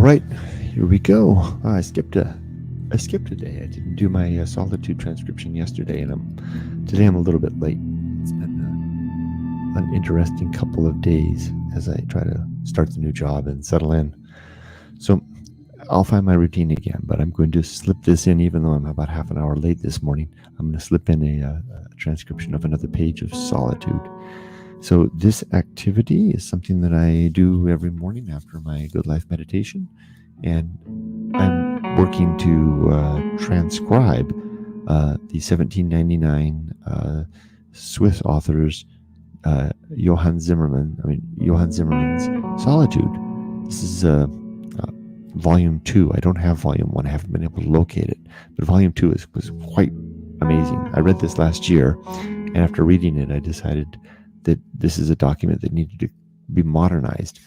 right, here we go. I skipped a day. I didn't do my Solitude transcription yesterday, and today I'm a little bit late. It's been an interesting couple of days as I try to start the new job and settle in. So I'll find my routine again, but I'm going to slip this in, even though I'm about half an hour late this morning. I'm going to slip in a transcription of another page of Solitude. So this activity is something that I do every morning after my Good Life meditation, and I'm working to transcribe the 1799 Swiss author's Johann Zimmermann's Solitude. This is volume 2. I don't have volume 1. I haven't been able to locate it, but volume 2 was quite amazing. I read this last year, and after reading it, I decided that this is a document that needed to be modernized.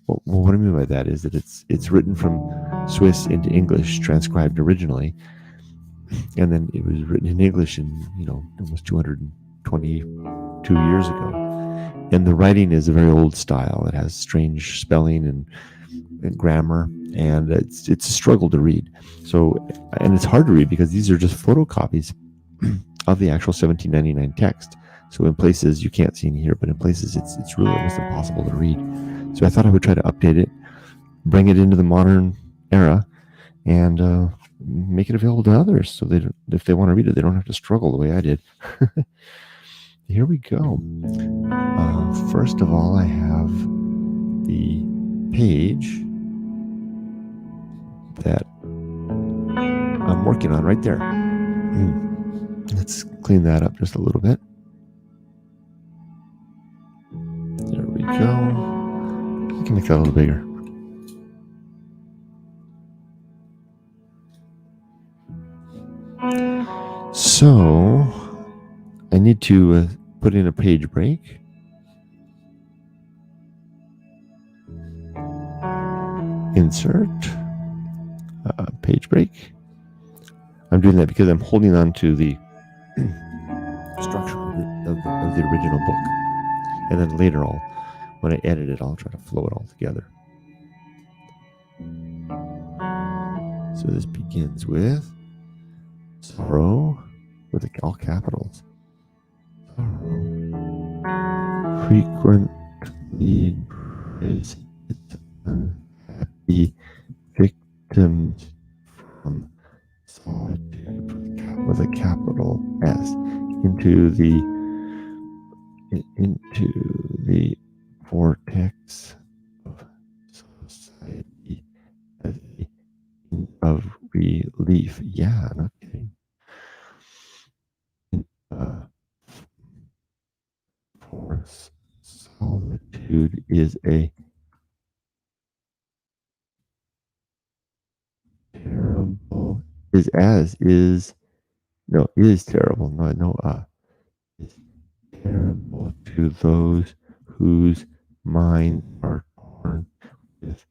Well, what I mean by that is that it's written from Swiss into English, transcribed originally, and then it was written in English in almost 222 years ago. And the writing is a very old style. It has strange spelling and grammar, and it's a struggle to read. So, and it's hard to read because these are just photocopies of the actual 1799 text. So in places you can't see in here, but in places it's really almost impossible to read. So I thought I would try to update it, bring it into the modern era, and make it available to others, so if they want to read it, they don't have to struggle the way I did. Here we go. First of all, I have the page that I'm working on right there. Let's clean that up just a little bit. There we go. I can make that a little bigger. So I need to put in a page break. Insert page break. I'm doing that because I'm holding on to the structure of the original book, and then later when I edit it, I'll try to flow it all together. So this begins with sorrow with all capitals. Sorrow frequently is its unhappy victims from solitude with a capital S into the vortex of society as a means of relief. Yeah, no kidding. For solitude is a terrible is terrible. Is terrible to those whose minds are torn with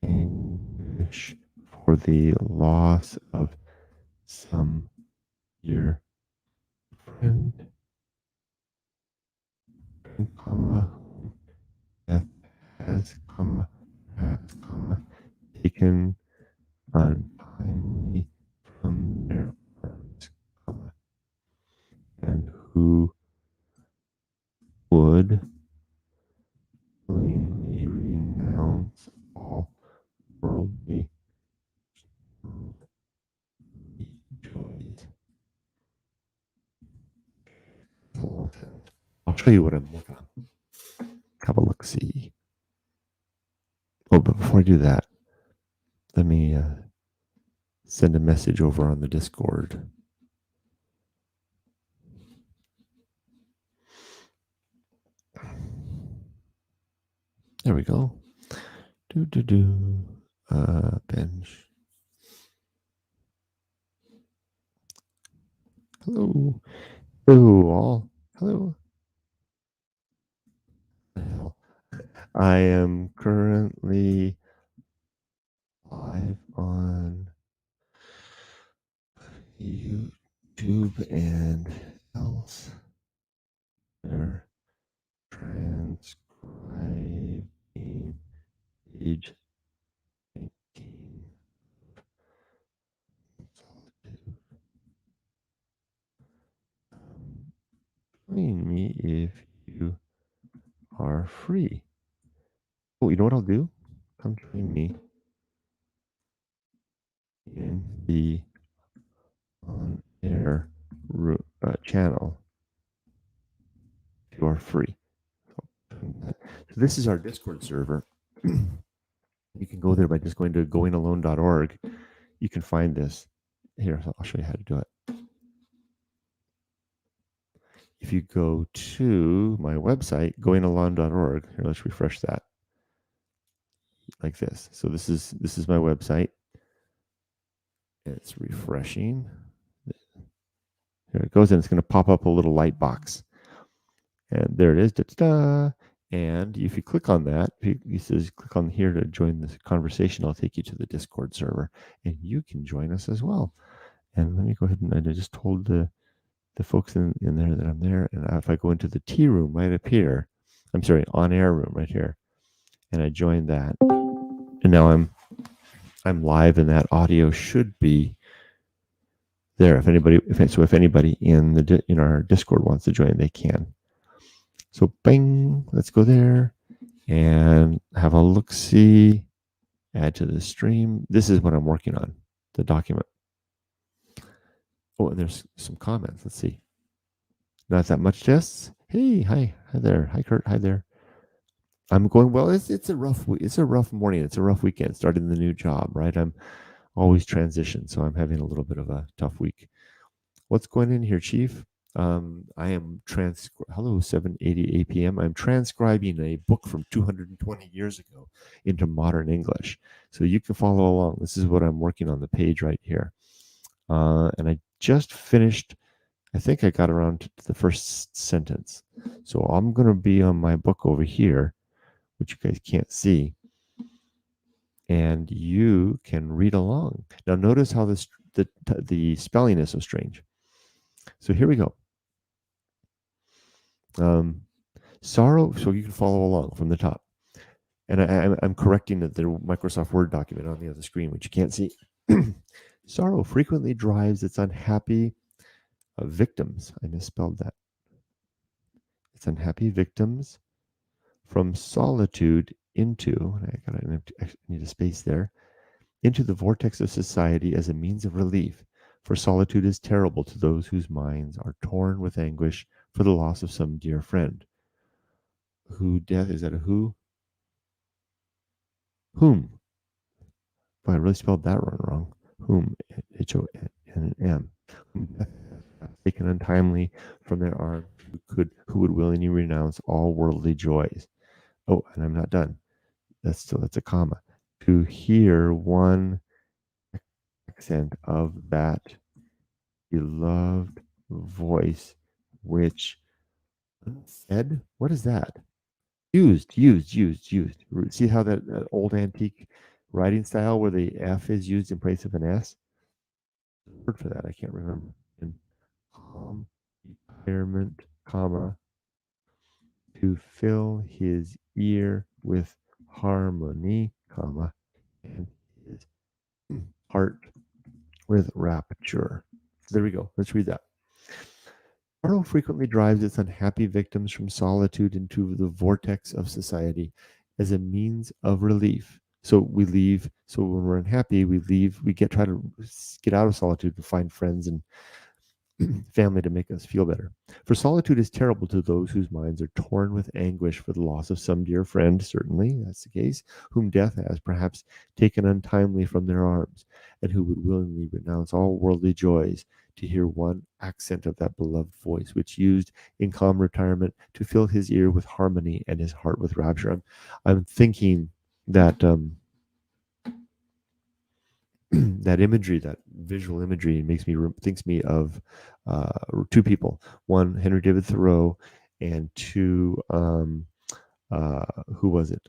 anguish for the loss of some dear friend, death has taken untimely from their arms, and who would willingly renounce all worldly joys. I'll show you what I'm working on. Have a look-see. Oh, but before I do that, let me send a message over on the Discord. There we go. Bench. Hello. Hello, all. Hello. I am currently live on YouTube and else. They're transcribing page join me if you are free. Oh, you know what I'll do? Come join me in the on air channel if you are free. So this is our Discord server. You can go there by just going to goingalone.org. You can find this. Here, I'll show you how to do it. If you go to my website, goingalone.org, here, let's refresh that like this. So this is my website. It's refreshing. Here it goes, and it's going to pop up a little light box. And there it is. Da-da-da. And if you click on that, it says click on here to join this conversation. I'll take you to the Discord server, and you can join us as well. And let me go ahead and I just told the folks in there that I'm there. And if I go into the tea room right up here, I'm sorry, on air room right here, and I join that, and now I'm live, and that audio should be there. If anybody in our Discord wants to join, they can. So bang, let's go there and have a look-see, add to the stream. This is what I'm working on, the document. Oh, and there's some comments. Let's see. Not that much, Jess. Hey, hi there. Hi, Kurt. Hi there. I'm going well. It's a rough week. It's a rough morning. It's a rough weekend. Starting the new job, right? I'm always transition, so I'm having a little bit of a tough week. What's going in here, Chief? I am hello, 7:80 p.m. I'm transcribing a book from 220 years ago into modern English. So you can follow along. This is what I'm working on the page right here. And I just finished, I think I got around to the first sentence. So I'm going to be on my book over here, which you guys can't see. And you can read along. Now notice how the spelling is so strange. So here we go. Sorrow, so you can follow along from the top. And I'm correcting the Microsoft Word document on the other screen, which you can't see. Sorrow frequently drives its unhappy victims. I misspelled that. Its unhappy victims from solitude into, I need a space there, into the vortex of society as a means of relief. For solitude is terrible to those whose minds are torn with anguish for the loss of some dear friend. Who death, is that a who? Whom? Boy, I really spelled that one wrong. Whom, H-O-N-M. Taken untimely from their arms, who would willingly renounce all worldly joys. Oh, and I'm not done. That's a comma. To hear one accent of that beloved voice, which said, what is that? Used. See how that old antique writing style where the F is used in place of an S? Word for that, I can't remember. In retirement, comma, to fill his ear with harmony, comma, and his heart with rapture. So there we go. Let's read that. Sorrow frequently drives its unhappy victims from solitude into the vortex of society as a means of relief. So we leave. So when we're unhappy, we leave. We try to get out of solitude to find friends and family to make us feel better. For solitude is terrible to those whose minds are torn with anguish for the loss of some dear friend, certainly, that's the case, whom death has perhaps taken untimely from their arms, and who would willingly renounce all worldly joys to hear one accent of that beloved voice, which used in calm retirement to fill his ear with harmony and his heart with rapture. I'm thinking that that imagery, that visual imagery, thinks me of two people. One, Henry David Thoreau, and two, who was it?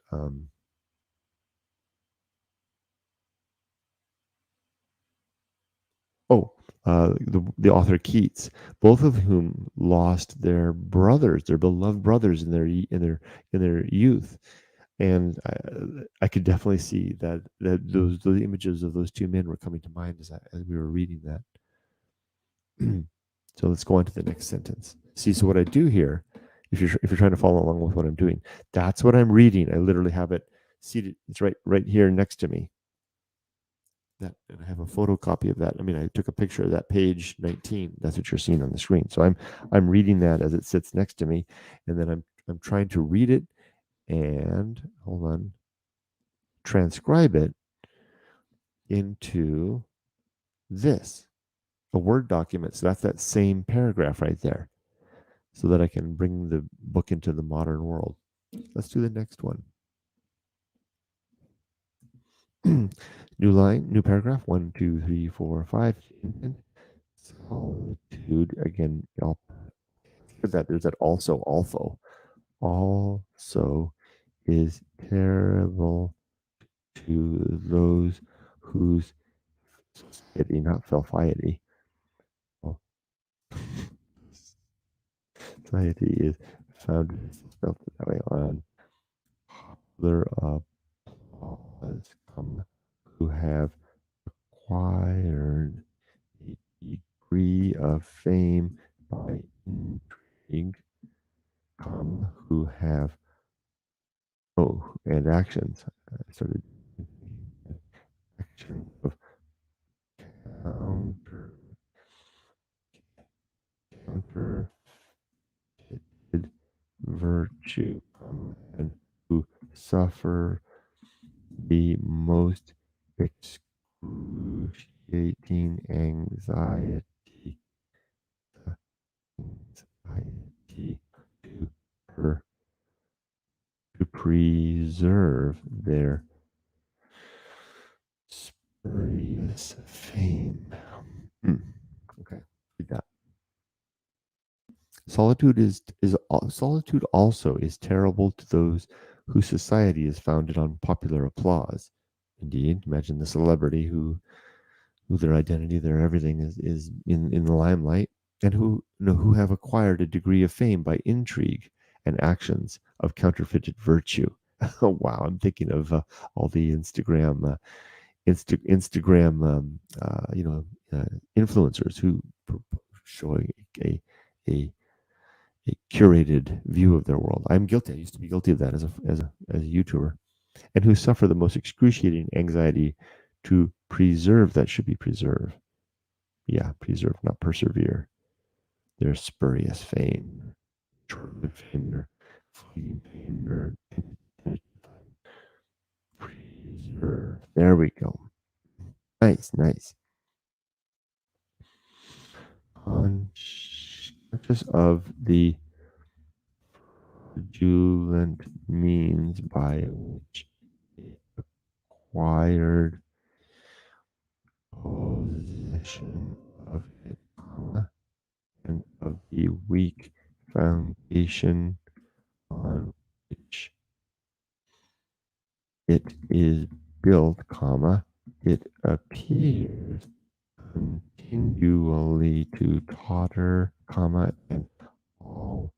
The author Keats, both of whom lost their brothers, their beloved brothers, in their youth. And I could definitely see that those images of those two men were coming to mind as we were reading that. So let's go on to the next sentence. See, so what I do here, if you're trying to follow along with what I'm doing, that's what I'm reading. I literally have it seated. It's right here next to me. That, and I have a photocopy of that. I mean, I took a picture of that page 19. That's what you're seeing on the screen. So I'm reading that as it sits next to me, and then I'm trying to read it and hold on, transcribe it into this, a Word document. So that's that same paragraph right there, so that I can bring the book into the modern world. Let's do the next one. New line, new paragraph. 1, 2, 3, 4, 5. Solitude again. I'll put that. There's that also. Also is terrible to those whose society, not self-piety, society is founded itself that way on popular applause, who have acquired a degree of fame by intrigue, who have and actions. I started action of counter counterfeited virtue, and who suffer the most excruciating anxiety to her to preserve their spurious fame. Okay, read that. Solitude also is terrible to those whose society is founded on popular applause. Indeed, imagine the celebrity who their identity, their everything is in the limelight, and who have acquired a degree of fame by intrigue and actions of counterfeited virtue. Oh wow, I'm thinking of all the Instagram influencers who showing a a curated view of their world. I'm guilty. I used to be guilty of that as a YouTuber, and who suffer the most excruciating anxiety to preserve that should be preserved. Yeah, preserve, not persevere. Their spurious fame, short-lived fame, or fleeting fame, or preserve. There we go. Nice, nice. Conscious of the fraudulent means by which it acquired possession of it, and of the weak foundation on which it is built, it appears continually to totter, and always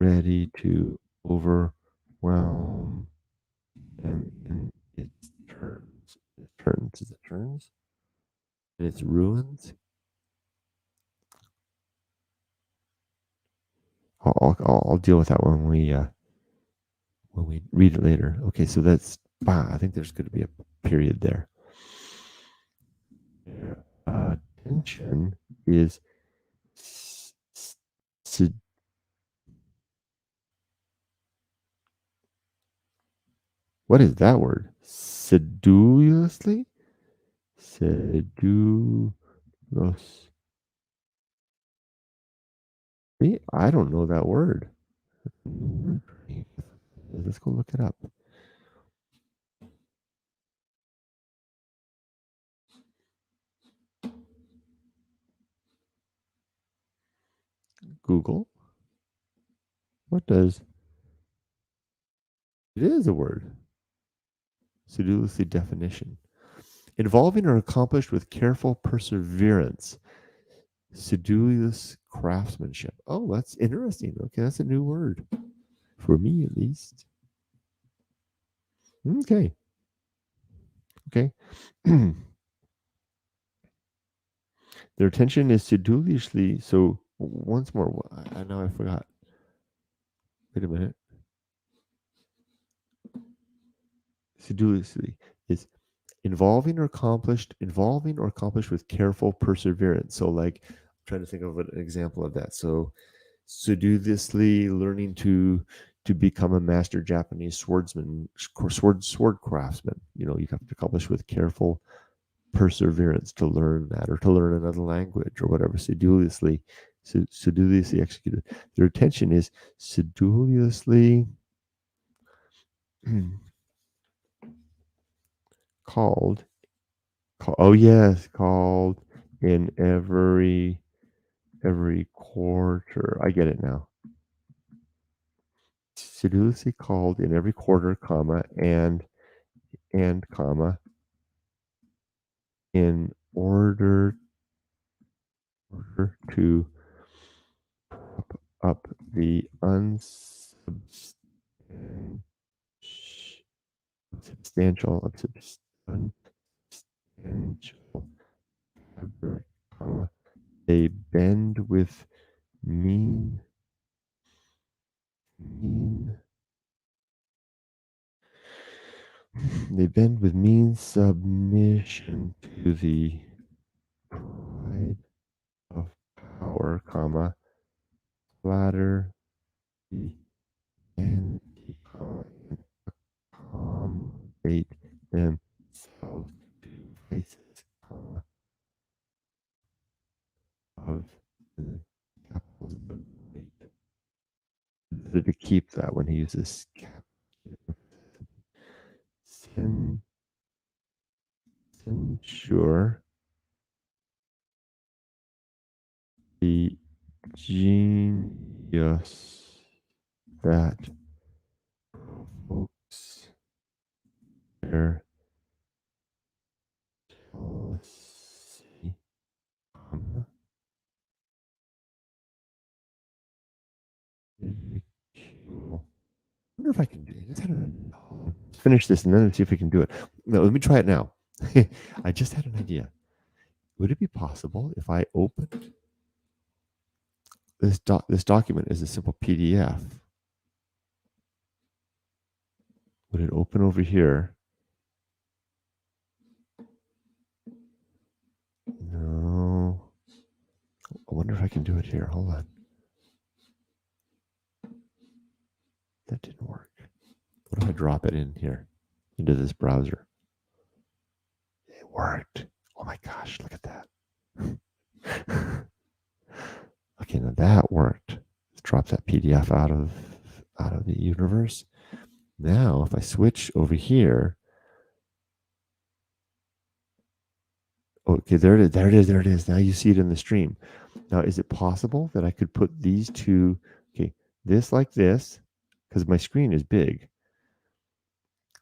ready to overwhelm them in its turns. Is it turns? In its ruins? I'll deal with that when we read it later. Okay, so that's I think there's going to be a period there. Attention is what is that word? Sedulously? Sedulos. I don't know that word. Let's go look it up. Google. What does it is a word? Sedulously definition. Involving or accomplished with careful perseverance. Sedulous craftsmanship. Oh, that's interesting. Okay, that's a new word. For me at least. Okay. Okay. Their attention is sedulously. So once more, I know I forgot. Wait a minute. Sedulously is involving or accomplished with careful perseverance. So like I'm trying to think of an example of that. So sedulously learning to become a master Japanese swordsman, sword craftsman. You know, you have to accomplish with careful perseverance to learn that, or to learn another language, or whatever. Sedulously executed. Their attention is sedulously called. Oh yes, called in every quarter. I get it now. Sedulously called in every quarter, comma, and comma, in order to prop up the unsubstantial fabric, comma, they bend with mean mean they bend with mean submission to the pride of power, comma, flatter the vanity, comma, and accommodate themselves to vices, comma, of the capitals of weight. To keep that when he uses censure the genius that provokes their jealousy, comma, ridicule. I wonder if I can do it. Let's finish this and then see if we can do it. No, let me try it now. I just had an idea. Would it be possible if I opened this document as a simple PDF? Would it open over here? No. I wonder if I can do it here. Hold on. That didn't work. What if I drop it in here into this browser? It worked. Oh my gosh, look at that. Okay, now that worked. Let's drop that PDF out of the universe. Now, if I switch over here, okay, there it is, there it is, there it is. Now you see it in the stream. Now, is it possible that I could put these two, okay, this like this, because my screen is big.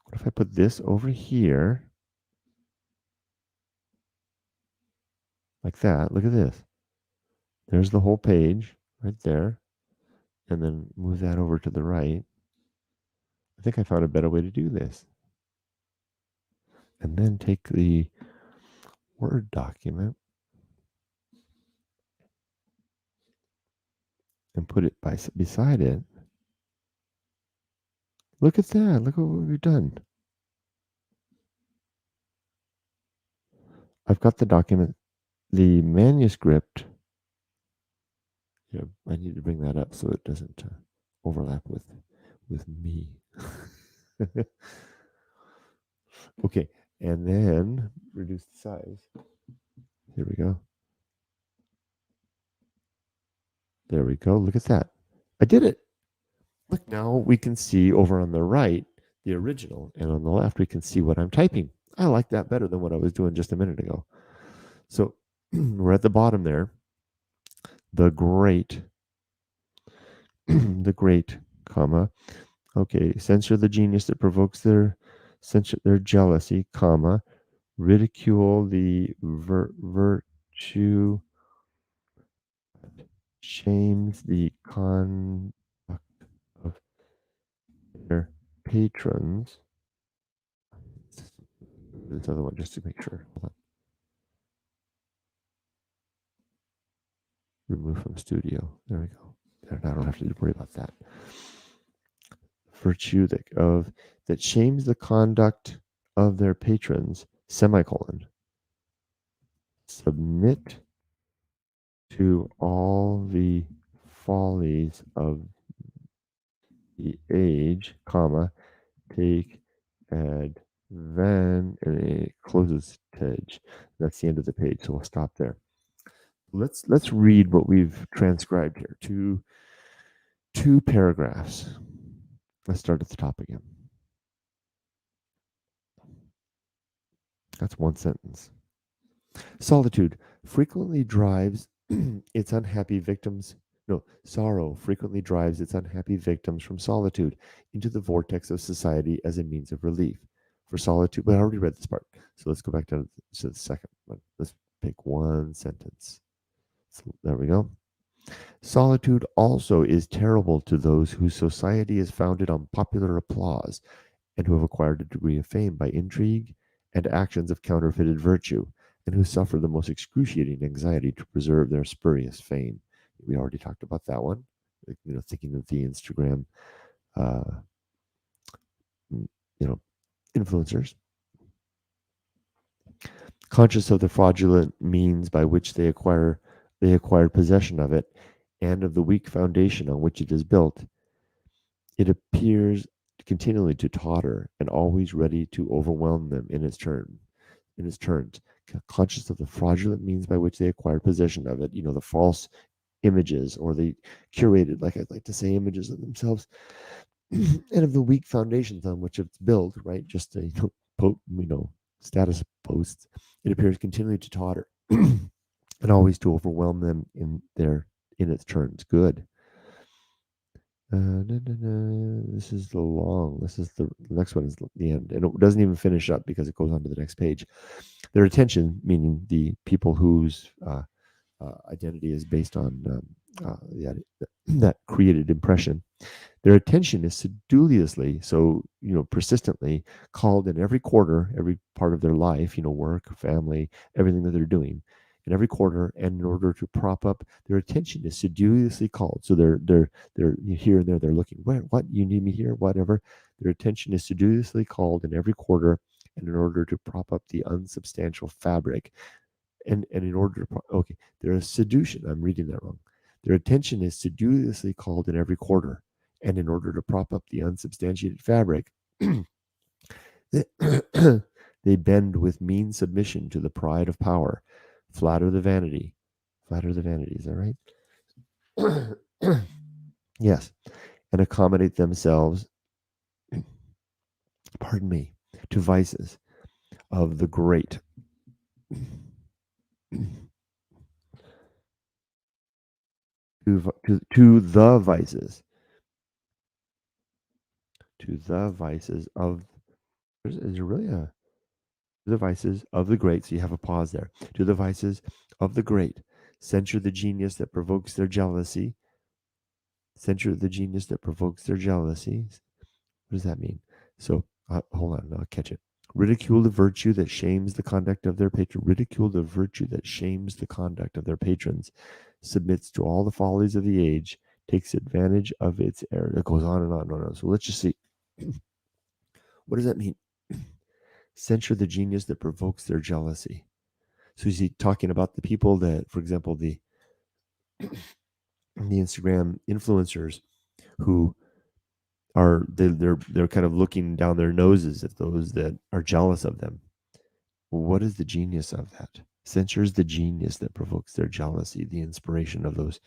What if I put this over here, like that? Look at this. There's the whole page right there. And then move that over to the right. I think I found a better way to do this. And then take the Word document and put it beside it. Look at that. Look at what we've done. I've got the document, the manuscript. Yeah, I need to bring that up so it doesn't overlap with me. Okay, and then reduce the size. Here we go. There we go. Look at that. I did it. Look, now we can see over on the right the original, and on the left we can see what I'm typing. I like that better than what I was doing just a minute ago. So we're at the bottom there. The great, the great, comma. Okay, censure the genius that provokes their jealousy, comma. Ridicule the virtue, shames the conduct of their patrons. This other one just to make sure. Hold on. remove from studio. There we go. There, now I don't have to worry about that. Virtue that shames the conduct of their patrons, semicolon. Submit to all the follies of the age, comma, take advantage, and it closes page. That's the end of the page, so we'll stop there. Let's read what we've transcribed here. Two paragraphs. Let's start at the top again. That's one sentence. Solitude frequently drives its unhappy victims. No, sorrow frequently drives its unhappy victims from solitude into the vortex of society as a means of relief. For solitude, but I already read this part, so let's go back to the second one. Let's pick one sentence. So there we go. Solitude also is terrible to those whose society is founded on popular applause and who have acquired a degree of fame by intrigue and actions of counterfeited virtue, and who suffer the most excruciating anxiety to preserve their spurious fame. We already talked about that one. Thinking of the Instagram, influencers. Conscious of the fraudulent means by which they acquired possession of it, and of the weak foundation on which it is built, it appears continually to totter and always ready to overwhelm them in its turns. Conscious of the fraudulent means by which they acquired possession of it, the false images, or the curated, like I'd like to say, images of themselves, and of the weak foundations on which it's built, right? Just status posts. It appears continually to totter and always to overwhelm them in its turns. Good. This is the next one is the end, and it doesn't even finish up because it goes on to the next page. Their attention, meaning the people whose identity is based on that created impression, their attention is sedulously, persistently called in every quarter, every part of their life, work, family, everything that they're doing, in every quarter, and in order to prop up their attention is sedulously called. So they're here and there, they're looking, what, you need me here, whatever. Their attention is sedulously called in every quarter, and in order to prop up the unsubstantial fabric, and in order to, there is seduction. I'm reading that wrong. Their attention is sedulously called in every quarter, and in order to prop up the unsubstantiated fabric, they bend with mean submission to the pride of power, flatter the vanity, is that right? Yes, and accommodate themselves, pardon me, to vices of the great. To the vices of, is there really a, the vices of the great, so you have a pause there. To the vices of the great, censure the genius that provokes their jealousy. Censure the genius that provokes their jealousy. What does that mean? So, hold on, I'll catch it. Ridicule the virtue that shames the conduct of their patron. Ridicule the virtue that shames the conduct of their patrons. Submits to all the follies of the age. Takes advantage of its error. It goes on and on and on. So let's just see. What does that mean? Censure the genius that provokes their jealousy. So is he talking about the people that, for example, the Instagram influencers who are they're kind of looking down their noses at those that are jealous of them? What is the genius of that? Censures the genius that provokes their jealousy, the inspiration of those.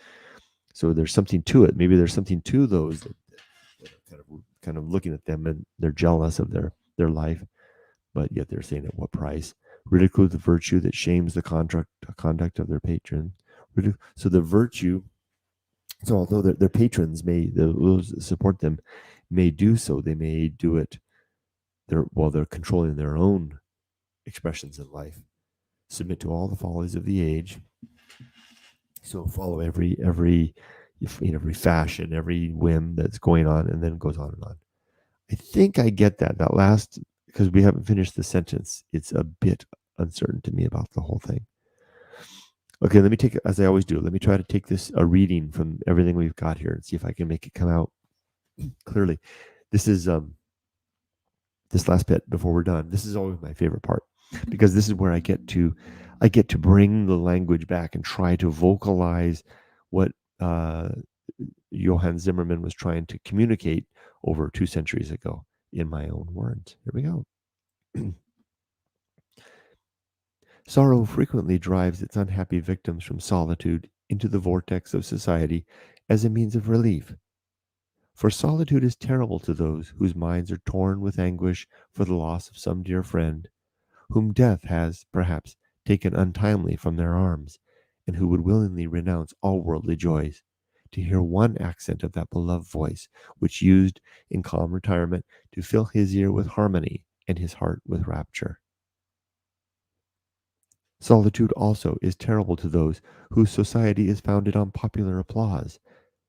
So there's something to it. Maybe there's something to those that are kind of looking at them and they're jealous of their life, but yet they're saying, at what price? Ridicule the virtue that shames the conduct of their patron. So the virtue, so although their patrons those that support them may do so, they may do it while they're controlling their own expressions in life. Submit to all the follies of the age. So follow every fashion, every whim that's going on, and then it goes on and on. I think I get that last, because we haven't finished the sentence. It's a bit uncertain to me about the whole thing. Okay, let me take, as I always do, let me try to take this a reading from everything we've got here and see if I can make it come out clearly. This is this last bit before we're done. This is always my favorite part because this is where I get to bring the language back and try to vocalize what Johann Zimmermann was trying to communicate over 2 centuries ago in my own words. Here we go. Sorrow frequently drives its unhappy victims from solitude into the vortex of society as a means of relief. For solitude is terrible to those whose minds are torn with anguish for the loss of some dear friend, whom death has, perhaps, taken untimely from their arms, and who would willingly renounce all worldly joys, to hear one accent of that beloved voice, which used in calm retirement to fill his ear with harmony and his heart with rapture. Solitude also is terrible to those whose society is founded on popular applause,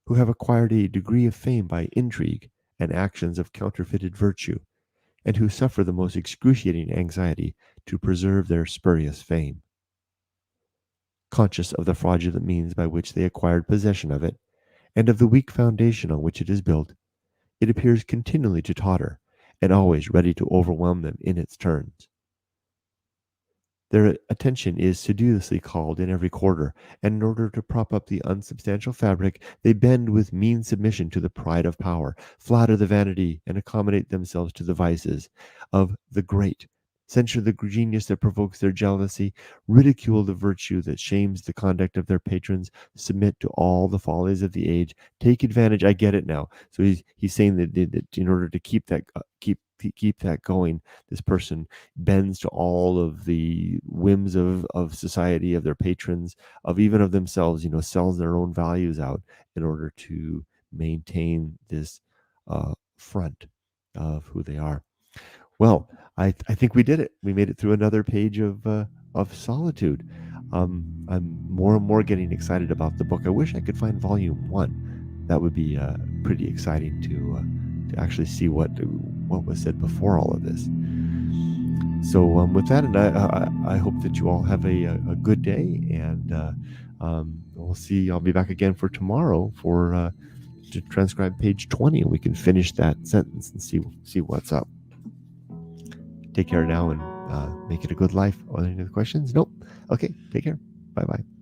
who have acquired a degree of fame by intrigue and actions of counterfeited virtue, and who suffer the most excruciating anxiety to preserve their spurious fame. Conscious of the fraudulent means by which they acquired possession of it, and of the weak foundation on which it is built, it appears continually to totter, and always ready to overwhelm them in its turns. Their attention is sedulously called in every quarter, and in order to prop up the unsubstantial fabric, they bend with mean submission to the pride of power, flatter the vanity, and accommodate themselves to the vices of the great, censure the genius that provokes their jealousy, ridicule the virtue that shames the conduct of their patrons, submit to all the follies of the age, take advantage. I get it now. So he's saying that in order to keep that keep that going, this person bends to all of the whims of society, of their patrons, of even of themselves, sells their own values out in order to maintain this front of who they are. Well, I think we did it. We made it through another page of Solitude. I'm more and more getting excited about the book. I wish I could find volume 1. That would be pretty exciting to actually see what was said before all of this. So with that, and I hope that you all have a good day, and we'll see. I'll be back again for tomorrow for to transcribe page 20, and we can finish that sentence and see what's up. Take care now, and make it a good life. Are there any other questions? Nope. Okay, take care. Bye-bye.